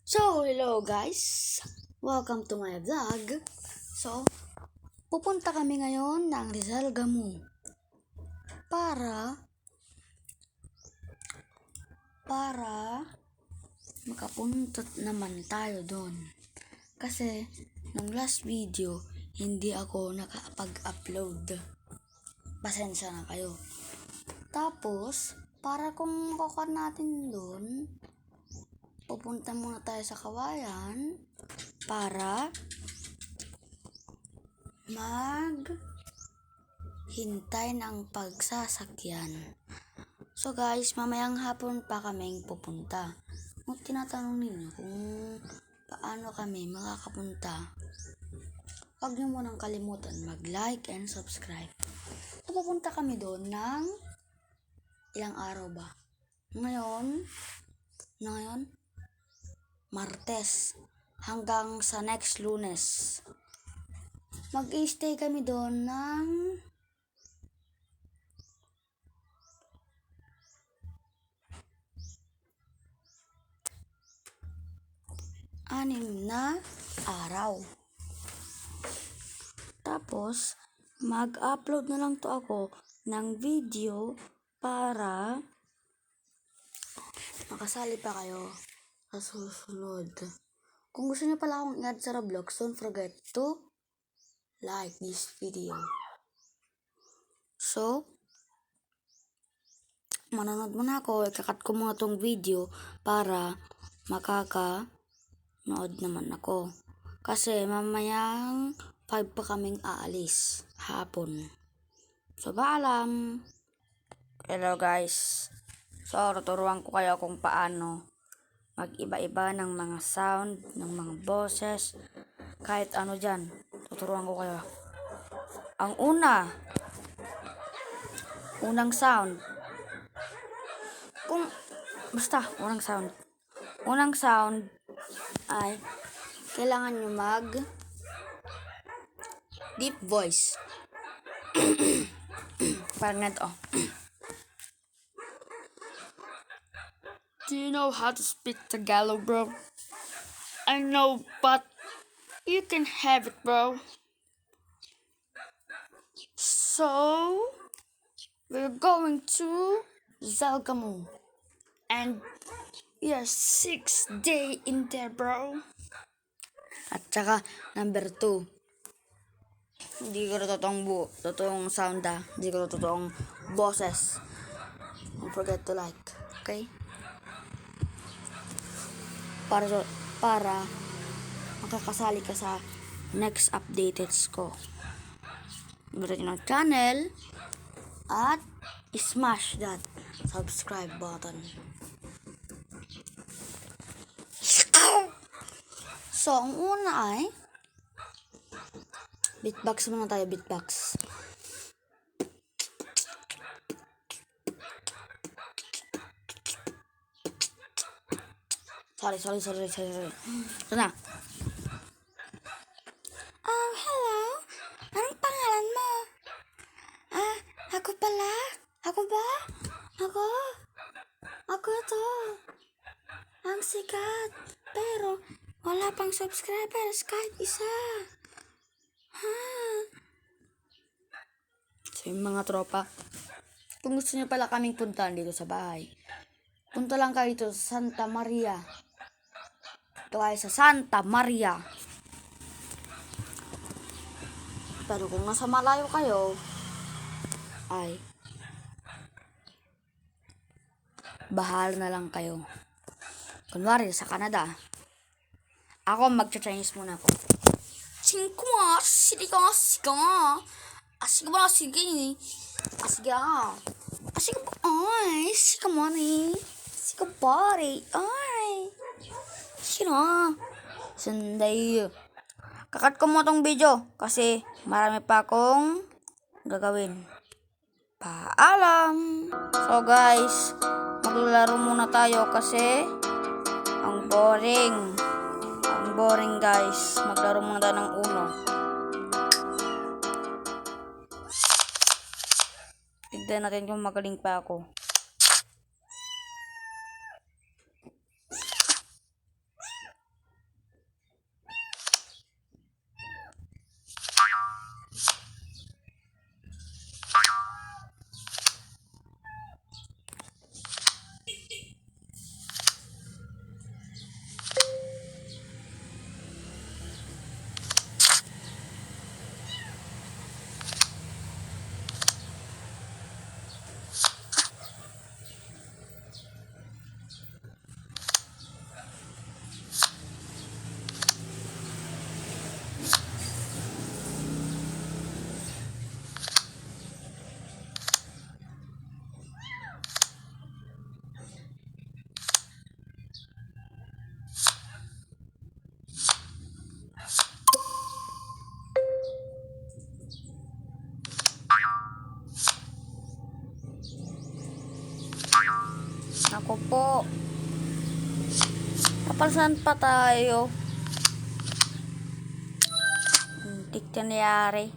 So, hello guys! Welcome to my vlog. So, pupunta kami ngayon ng Rizal Gamu para makapunta naman tayo doon. Kasi, nung last video, hindi ako nakapag-upload. Pasensya na kayo. Tapos, para kung makukuha natin doon, pupunta muna tayo sa Kawayan para maghintay ng pagsasakyan. So guys, mamayang hapon pa kaming pupunta. Kung tinatanong ninyo kung paano kami makakapunta, huwag nyo munang kalimutan mag-like and subscribe. So, pupunta kami doon ng ilang araw ba? Ngayon, Martes hanggang sa next Lunes. Mag-i-stay kami doon ng 6 na araw. Tapos, mag-upload na lang to ako ng video para makasali pa kayo sa susunod. Kung gusto niyo pala akong i-add sa Roblox, don't forget to like this video. So, manonood muna ako. Ikakat ko muna tong video para makaka-nood naman ako. Kasi mamayang 5 pa kaming aalis hapon. So, paalam! Hello guys. So, tuturuan ko kayo kung paano mag-iba-iba ng mga sound, ng mga boses, kahit ano dyan. Tuturuan ko kayo. Ang unang sound. Unang sound ay kailangan nyo deep voice. Parang ganito. Do you know how to speak Tagalog, bro? I know, but you can have it, bro. So, we're going to Zalgamu. And we are 6 days in there, bro. At saka, number 2. Hindi ko totoong sound Hindi ko totoong boses. Don't forget to like, okay? Para makakasali ka sa next updated ko. Subscribe ng channel at smash that subscribe button. So, ang una ay beatbox muna tayo, beatbox. Sorry. Ito na. Hello? Anong pangalan mo? Ako pala? Ako ba? Ako to. Ang sikat. Pero, wala pang subscribers kahit isa. So, yung mga tropa, kung gusto niyo pala kaming puntahan dito sa bahay, punta lang kayo dito sa Santa Maria. Ito ay sa Santa Maria. Pero kung nasa malayo kayo, ay bahala na lang kayo. Kunwari, sa Canada, ako mag-Chinese muna ako. Sige na. Sunday. Kakat ko mo tong video kasi marami pa akong gagawin. Paalam! So guys, maglalaro muna tayo kasi ang boring. Ang boring guys. Maglaro muna tayo ng Uno. Tignan natin kung magaling pa ako. po. Napalsan pa tayo. Hindi nangyari.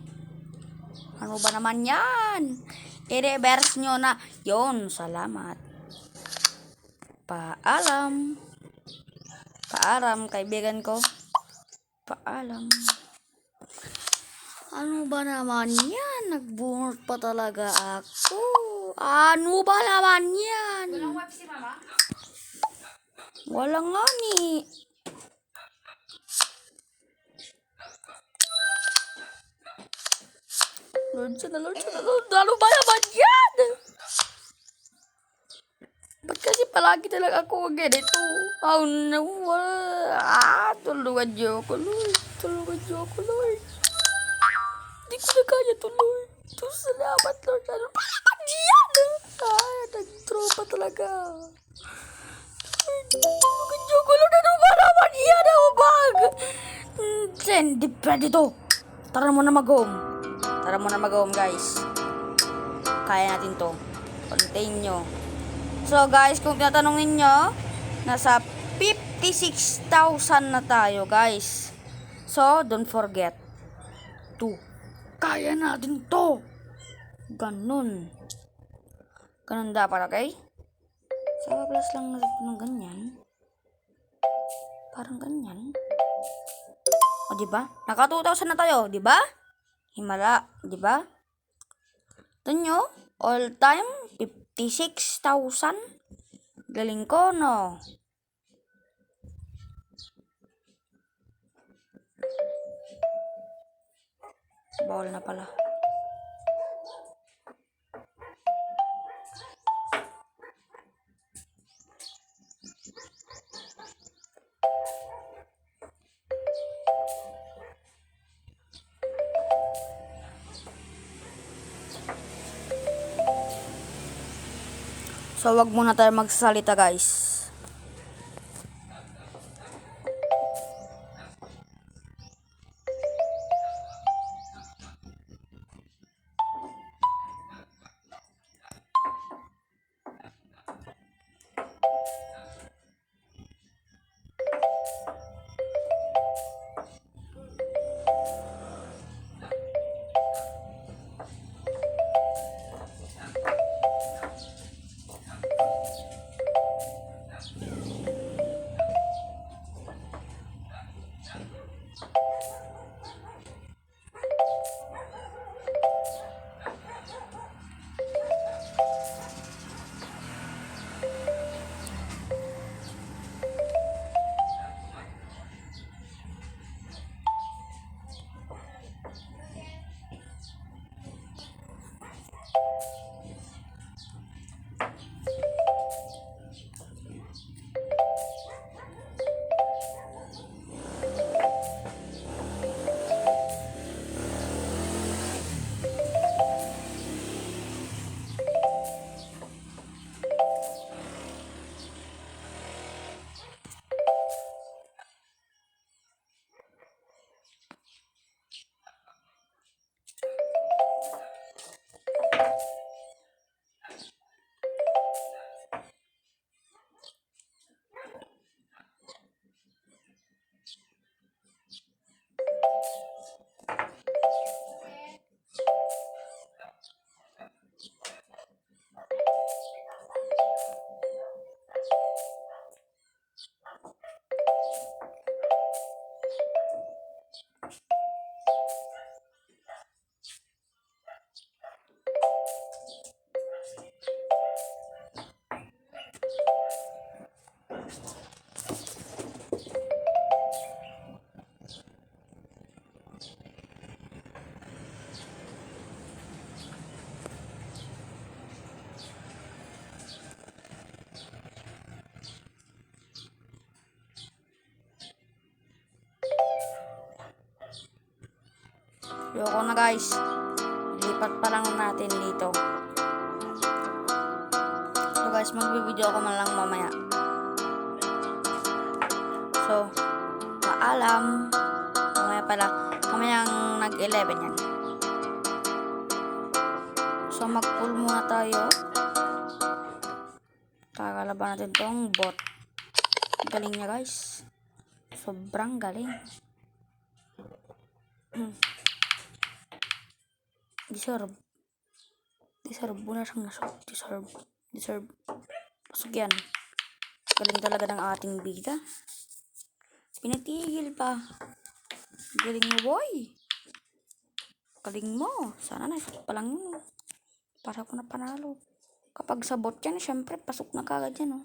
Ano ba naman yan? I-reverse nyo na. Yon, salamat. Paalam. Paalam, kaibigan ko. Paalam. Ano ba naman yan? Nagbunot pa talaga ako. Ano ba naman yan? Walang wife si mama? Wala nga ni. Lord, sana. Ano ba naman yan? Ba't kasi palagi talaga ako ganito? Oh no. Tulungan niyo ako, Lord. Tulungan niyo ako, Lord. Hindi ko na kaya to, Lord. Salamat, Lord. Ano ba naman yan? Nag-tropa talaga. Tulungan niyo ako, Lord. Ano ba naman yan? Bag? Hindi pwede to. Tara mo na mag-home, guys. Kaya natin to. Contain nyo. So, guys, kung tinatanong ninyo, nasa 56,000 na tayo, guys. So, don't forget to. Kaya natin to. Ganun dapat, okay? Sa plus lang natin ng ganyan. Parang ganyan. O, diba? Naka 2,000 na tayo, diba? Himala, diba? Ito nyo, all time, 56,000. Galing ko, no? Bawal na pala. So, wag muna tayo magsalita, guys. Yoko na, guys. Lipat pa lang natin dito. So, guys, magbibideo ako man lang mamaya. So, paalam. Mamaya pala. Mamayang nag-11 yan. So, mag-pull muna tayo. Kakalaban natin tong bot. Galing niya guys. Sobrang galing. Deserve. Deserve. Muna siyang nasok. Deserve. Pasok yan. Galing talaga ng ating bida. Pinatigil pa. Galing mo boy. Galing mo. Sana na-shoot pa lang yun. Para ko na panalo. Kapag sa bot yan, syempre pasok na kagad yan. Oh.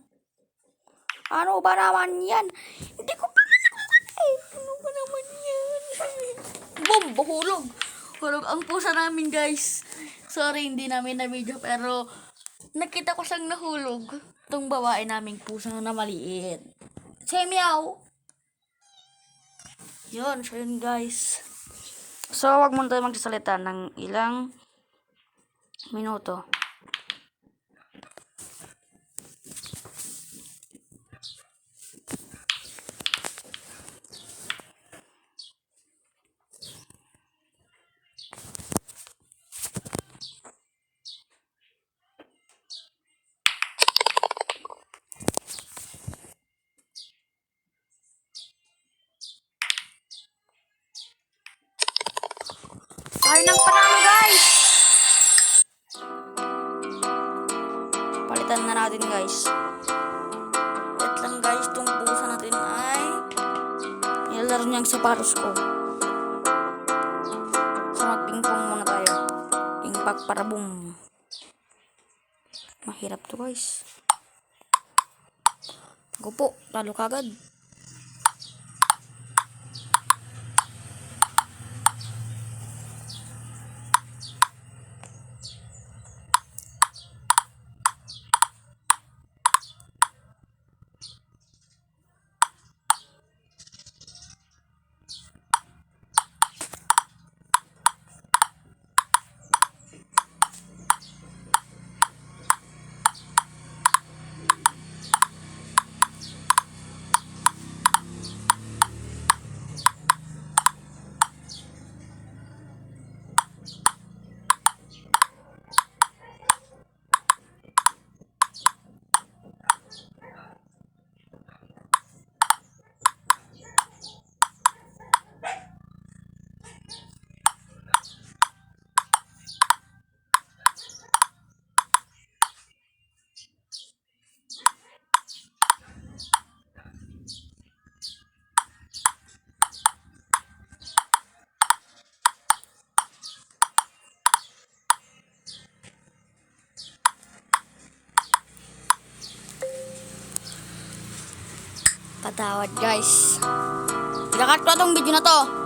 Ano ba naman yan? Hindi ko pa nakukuha eh. Ano ba naman yan? Boom! Hulog! Hulog ang pusa namin guys. Sorry, hindi namin na video pero nakita ko siyang nahulog. Itong babae naming pusa na maliit. Say meow! Yun, so yun guys. So, wag muna tayo magsasalita ng ilang minuto. Tayo ng panalo guys! Palitan na natin guys. Wait lang guys, itong pusa natin ay nilalaro niya ang sapatos ko. So mag-pingpong muna tayo. Pingpak para boom. Mahirap to guys. Gupo, lalo kagad. Patawad guys. Ikakat ko itong video na to.